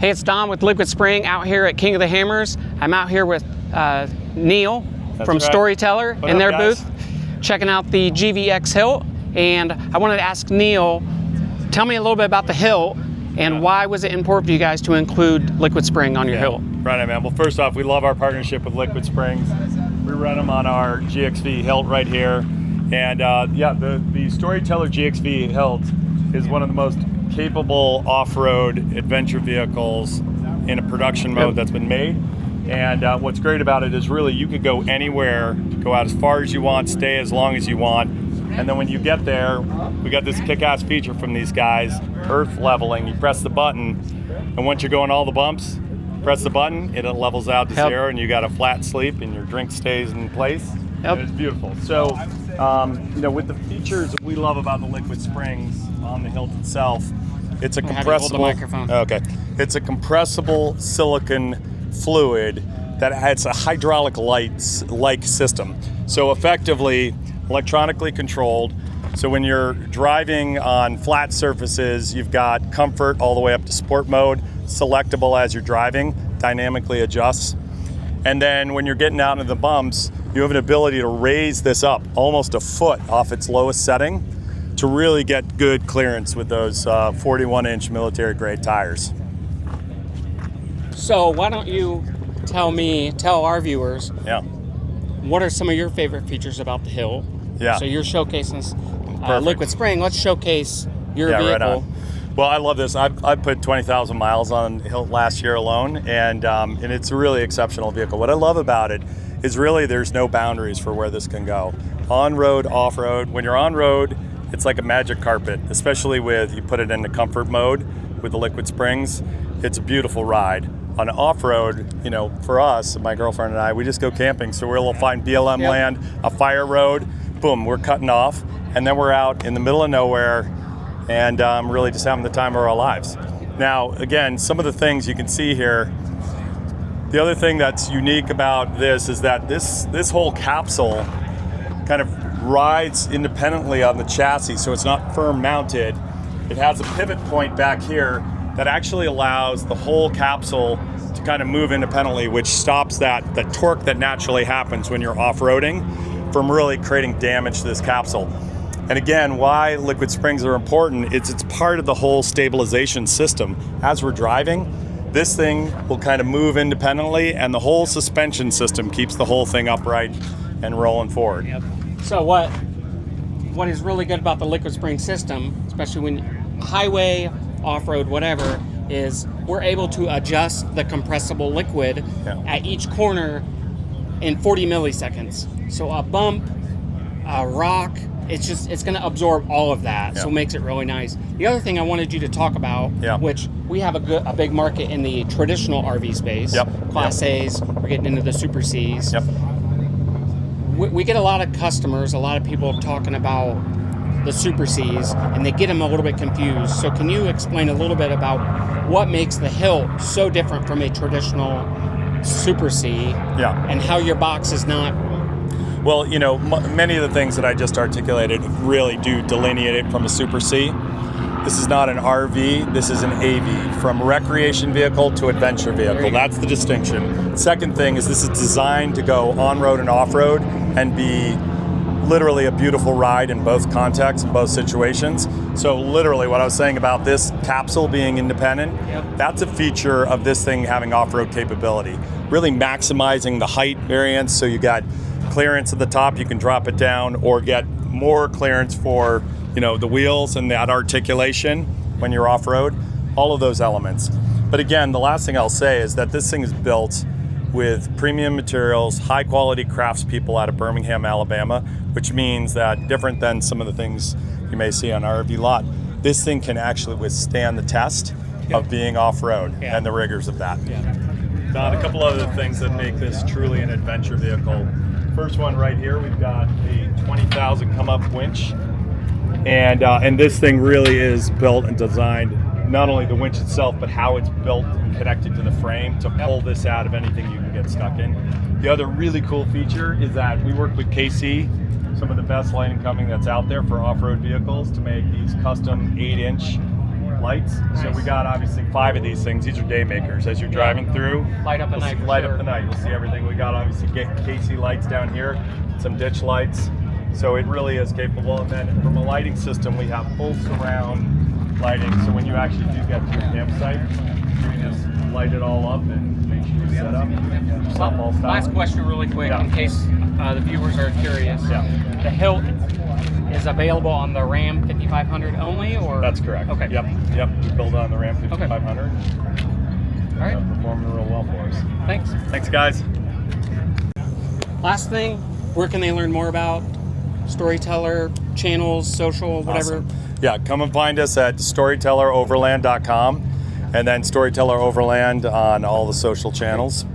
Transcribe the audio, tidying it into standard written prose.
Hey, it's Don with LiquidSpring out here at King of the Hammers. I'm out here with Neil from Storyteller in their booth, checking out the GXV Hilt. And I wanted to ask Neil, tell me a little bit about the Hilt and why was it important for you guys to include LiquidSpring on your Hilt? Right on, man. Well, first off, we love our partnership with LiquidSprings. We run them on our GXV Hilt right here. And the Storyteller GXV Hilt is one of the most capable off-road adventure vehicles in a production mode that's been made. And what's great about it is really you could go anywhere, go out as far as you want, stay as long as you want. And then when you get there, we got this kick-ass feature from these guys, earth leveling. You press the button, and once you're going all the bumps, press the button, it levels out to zero, and you got a flat sleep, and your drink stays in place. And it's beautiful. So, with the features that we love about the LiquidSprings on the Hilt itself, it's a compressible. Okay, it's a compressible silicon fluid that it's a hydraulic-like system. So effectively, electronically controlled. So when you're driving on flat surfaces, you've got comfort all the way up to sport mode, selectable as you're driving, dynamically adjusts. And then when you're getting out into the bumps, you have an ability to raise this up almost a foot off its lowest setting to really get good clearance with those 41-inch military-grade tires. So why don't you tell our viewers, what are some of your favorite features about the Hilt? Yeah. So you're showcasing LiquidSpring. Let's showcase your vehicle. Right on. Well, I love this. I put 20,000 miles on Hilt last year alone, and it's a really exceptional vehicle. What I love about it is really there's no boundaries for where this can go. On-road, off-road. When you're on-road, it's like a magic carpet, especially you put it into comfort mode with the LiquidSprings. It's a beautiful ride. On off-road, for us, my girlfriend and I, we just go camping. So we'll find BLM land, a fire road, boom, we're cutting off. And then we're out in the middle of nowhere and really just having the time of our lives. Now, again, some of the things you can see here, the other thing that's unique about this is that this whole capsule kind of rides independently on the chassis, so it's not firm mounted. It has a pivot point back here that actually allows the whole capsule to kind of move independently, which stops the torque that naturally happens when you're off-roading from really creating damage to this capsule. And again, why LiquidSprings are important, it's part of the whole stabilization system. As we're driving, this thing will kind of move independently, and the whole suspension system keeps the whole thing upright and rolling forward. Yep. So what is really good about the LiquidSpring system, especially when highway, off-road, whatever, is we're able to adjust the compressible liquid at each corner in 40 milliseconds. So a bump, a rock, it's going to absorb all of that, so it makes it really nice. The other thing I wanted you to talk about, which we have a big market in the traditional RV space, Class A's, we're getting into the Super C's. We get a lot of customers, a lot of people talking about the Super C's, and they get them a little bit confused. So can you explain a little bit about what makes the Hilt so different from a traditional Super C, and how your box is not? Well, many of the things that I just articulated really do delineate it from a Super C. This is not an RV, this is an AV, from recreation vehicle to adventure vehicle. That's the distinction. Second thing is this is designed to go on-road and off-road and be literally a beautiful ride in both contexts, both situations. So literally what I was saying about this capsule being independent, that's a feature of this thing having off-road capability. Really maximizing the height variance, so you got clearance at the top, you can drop it down, or get more clearance for the wheels and that articulation when you're off-road, all of those elements. But again, the last thing I'll say is that this thing is built with premium materials, high quality craftspeople out of Birmingham, Alabama, which means that different than some of the things you may see on our RV lot, this thing can actually withstand the test of being off-road and the rigors of that. Don, a couple other things that make this truly an adventure vehicle. First one right here, we've got a 20,000 come-up winch. And this thing really is built and designed, not only the winch itself, but how it's built and connected to the frame to pull this out of anything you can get stuck in. The other really cool feature is that we work with KC, some of the best light and coming that's out there for off-road vehicles, to make these custom 8-inch lights. So Nice. we got obviously 5 of these things. These are day makers. As you're driving through, Light up the night. for light sure. up the night. You'll see everything. We got obviously KC lights down here, some ditch lights. So it really is capable. And then from a lighting system, we have full surround lighting. So when you actually do get to your campsite, you can just light it all up and make sure you set up. Stop all stop. Last question, really quick, Yeah. in case the viewers are curious. Yeah. The Hilt is available on the Ram 5500 only, or That's correct. Okay. Yep. We build on the Ram 5500. All right. Performing real well for us. Thanks. Thanks, guys. Last thing, where can they learn more about Storyteller, channels, social, whatever? Awesome. Yeah, come and find us at storytelleroverland.com and then Storyteller Overland on all the social channels.